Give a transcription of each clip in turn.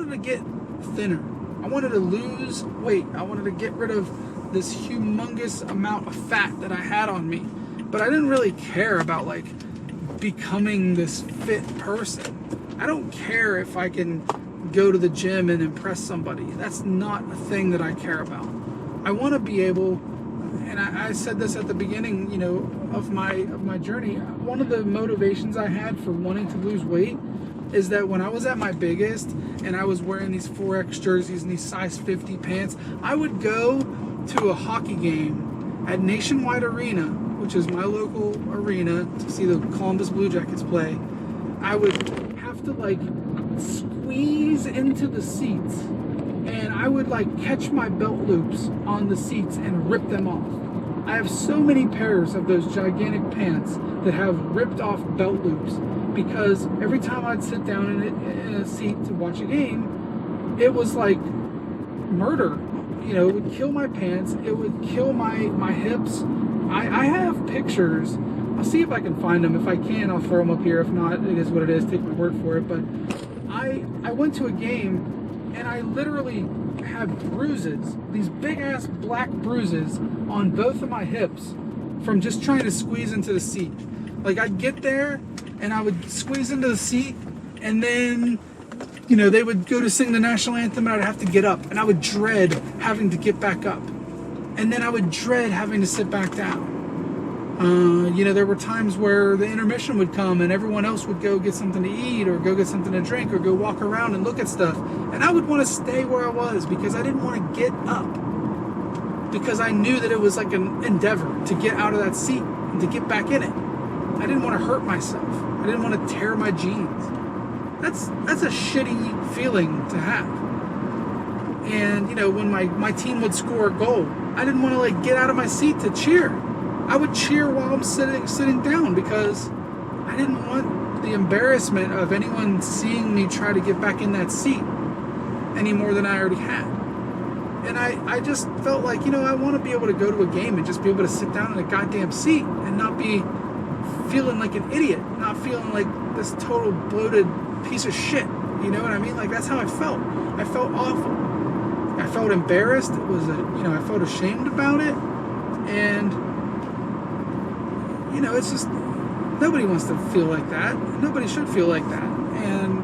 wanted to get thinner. I wanted to lose weight. I wanted to get rid of this humongous amount of fat that I had on me. But I didn't really care about like becoming this fit person. I don't care if I can go to the gym and impress somebody. That's not a thing that I care about. I want to be able, and I said this at the beginning, you know, of my journey. One of the motivations I had for wanting to lose weight is that when I was at my biggest and I was wearing these 4X jerseys and these size 50 pants, I would go to a hockey game at Nationwide Arena, which is my local arena, to see the Columbus Blue Jackets play. I would have to like squeeze into the seats, and I would like catch my belt loops on the seats and rip them off. I have so many pairs of those gigantic pants that have ripped off belt loops, because every time I'd sit down in a seat to watch a game, it was like murder. You know, it would kill my pants, it would kill my hips. I have pictures. I'll see if I can find them. If I can, I'll throw them up here. If not, it is what it is. Take my word for it. But I went to a game and I literally had bruises, these big ass black bruises on both of my hips from just trying to squeeze into the seat. Like, I'd get there and I would squeeze into the seat, and then, you know, they would go to sing the national anthem and I'd have to get up, and I would dread having to get back up. And then I would dread having to sit back down. You know, there were times where the intermission would come and everyone else would go get something to eat or go get something to drink or go walk around and look at stuff. And I would want to stay where I was because I didn't want to get up. Because I knew that it was like an endeavor to get out of that seat and to get back in it. I didn't want to hurt myself. I didn't want to tear my jeans. That's a shitty feeling to have. And, you know, when my team would score a goal, I didn't want to like get out of my seat to cheer. I would cheer while I'm sitting down because I didn't want the embarrassment of anyone seeing me try to get back in that seat any more than I already had. And I just felt like, you know, I want to be able to go to a game and just be able to sit down in a goddamn seat and not be feeling like an idiot, not feeling like this total bloated piece of shit. You know what I mean? Like, that's how I felt. I felt awful. I felt embarrassed. It was I felt ashamed about it. And, you know, it's just, nobody wants to feel like that. Nobody should feel like that. And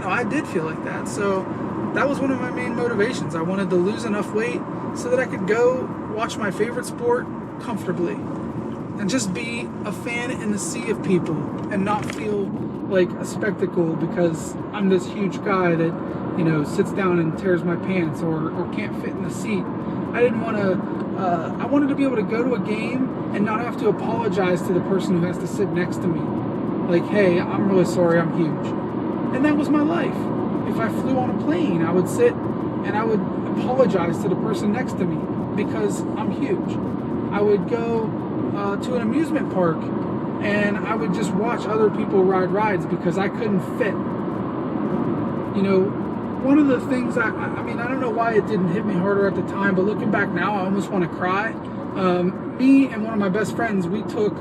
I did feel like that. So that was one of my main motivations. I wanted to lose enough weight so that I could go watch my favorite sport comfortably and just be a fan in the sea of people and not feel like a spectacle because I'm this huge guy that, you know, sits down and tears my pants or can't fit in the seat. I didn't want to, I wanted to be able to go to a game and not have to apologize to the person who has to sit next to me. Like, hey, I'm really sorry, I'm huge. And that was my life. If I flew on a plane, I would sit and I would apologize to the person next to me because I'm huge. I would go to an amusement park and I would just watch other people ride rides because I couldn't fit. You know, one of the things, I mean, I don't know why it didn't hit me harder at the time, but looking back now, I almost want to cry. Me and one of my best friends, we took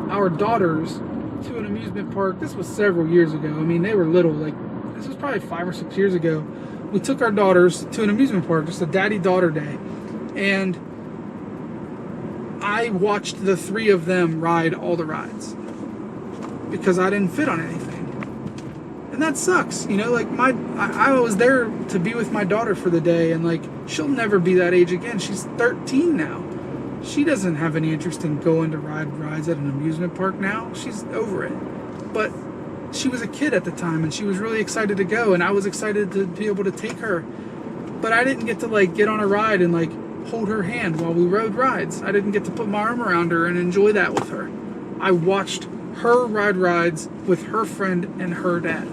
our daughters to an amusement park. This was several years ago. I mean, they were little, like, this was probably 5 or 6 years ago. We took our daughters to an amusement park, just a daddy-daughter day. And I watched the three of them ride all the rides because I didn't fit on anything. And that sucks, you know, like I was there to be with my daughter for the day, and like, she'll never be that age again. She's 13 now. She doesn't have any interest in going to ride rides at an amusement park now. She's over it. But she was a kid at the time and she was really excited to go, and I was excited to be able to take her. But I didn't get to like get on a ride and like hold her hand while we rode rides. I didn't get to put my arm around her and enjoy that with her. I watched her ride rides with her friend and her dad.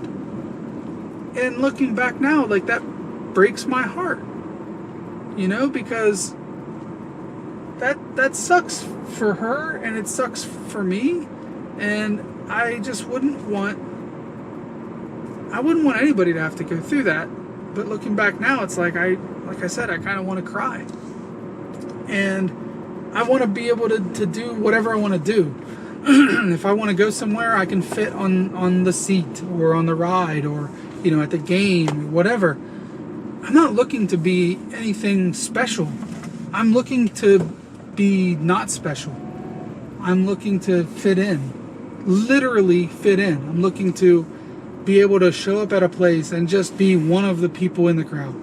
And looking back now, like, that breaks my heart, you know, because that sucks for her and it sucks for me. And I just wouldn't want anybody to have to go through that. But looking back now, it's like I said, I kind of want to cry. And I want to be able to do whatever I want to do. If I want to go somewhere, I can fit on the seat or on the ride or, you know, at the game, whatever. I'm not looking to be anything special. I'm looking to be not special. I'm looking to fit in. Literally fit in. I'm looking to be able to show up at a place and just be one of the people in the crowd.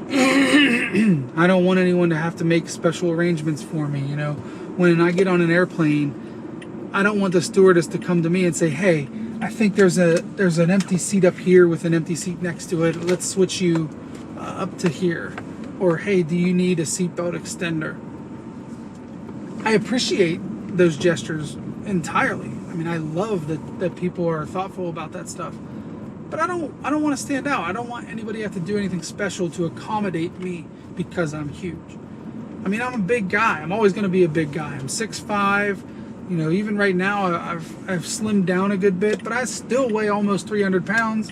I don't want anyone to have to make special arrangements for me. You know, when I get on an airplane, I don't want the stewardess to come to me and say, hey, I think there's an empty seat up here with an empty seat next to it. Let's switch you up to here. Or, hey, do you need a seatbelt extender? I appreciate those gestures entirely. I mean, I love that people are thoughtful about that stuff. But I don't want to stand out. I don't want anybody to have to do anything special to accommodate me because I'm huge. I mean, I'm a big guy. I'm always going to be a big guy. I'm 6'5". You know, even right now, I've slimmed down a good bit, but I still weigh almost 300 pounds.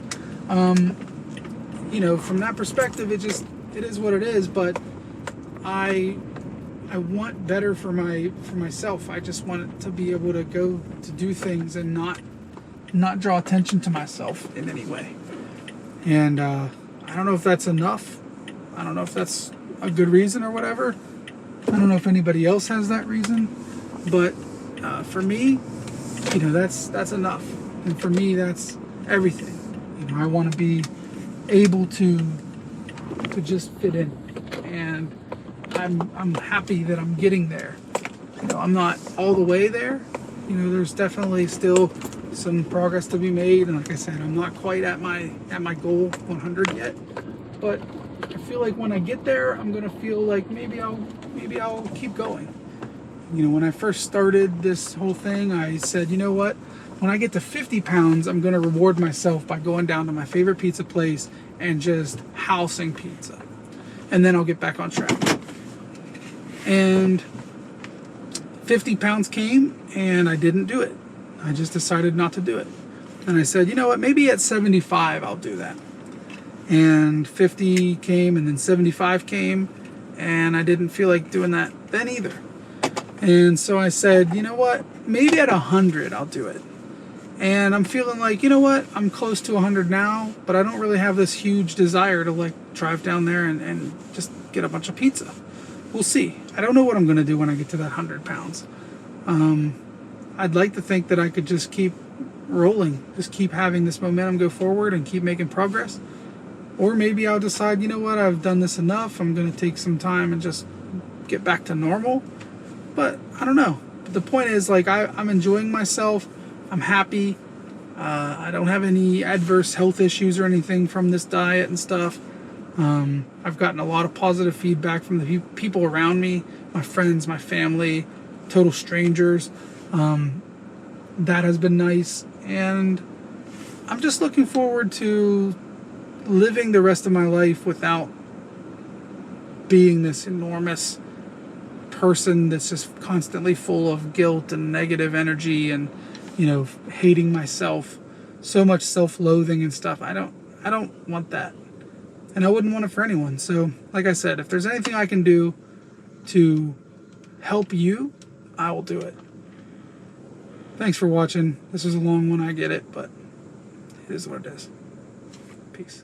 You know, from that perspective, it is what it is. But I want better for myself. I just want it to be able to go to do things and not draw attention to myself in any way. And I don't know if that's enough. I don't know if that's a good reason or whatever. I don't know if anybody else has that reason, but for me, you know, that's enough. And for me, that's everything. You know, I want to be able to just fit in, and I'm happy that I'm getting there. You know, I'm not all the way there. You know, there's definitely still some progress to be made, and like I said, I'm not quite at my goal 100 yet. But I feel like when I get there, I'm gonna feel like maybe I'll keep going. You know, when I first started this whole thing, I said, you know what? When I get to 50 pounds, I'm gonna reward myself by going down to my favorite pizza place and just housing pizza, and then I'll get back on track. And 50 pounds came, and I didn't do it. I just decided not to do it. And I said, you know what, maybe at 75 I'll do that. And 50 came, and then 75 came, and I didn't feel like doing that then either. And so I said, you know what, maybe at 100 I'll do it. And I'm feeling like, you know what, I'm close to 100 now, but I don't really have this huge desire to like drive down there and just get a bunch of pizza. We'll see. I don't know what I'm going to do when I get to that 100 pounds. I'd like to think that I could just keep rolling, just keep having this momentum go forward and keep making progress. Or maybe I'll decide, you know what, I've done this enough. I'm going to take some time and just get back to normal. But I don't know. But the point is, like, I'm enjoying myself. I'm happy. I don't have any adverse health issues or anything from this diet and stuff. I've gotten a lot of positive feedback from the people around me, my friends, my family, total strangers. That has been nice. And I'm just looking forward to living the rest of my life without being this enormous person that's just constantly full of guilt and negative energy and, you know, hating myself, so much self-loathing and stuff. I don't want that. And I wouldn't want it for anyone. So, like I said, if there's anything I can do to help you, I will do it. Thanks for watching. This was a long one, I get it, but it is what it is. Peace.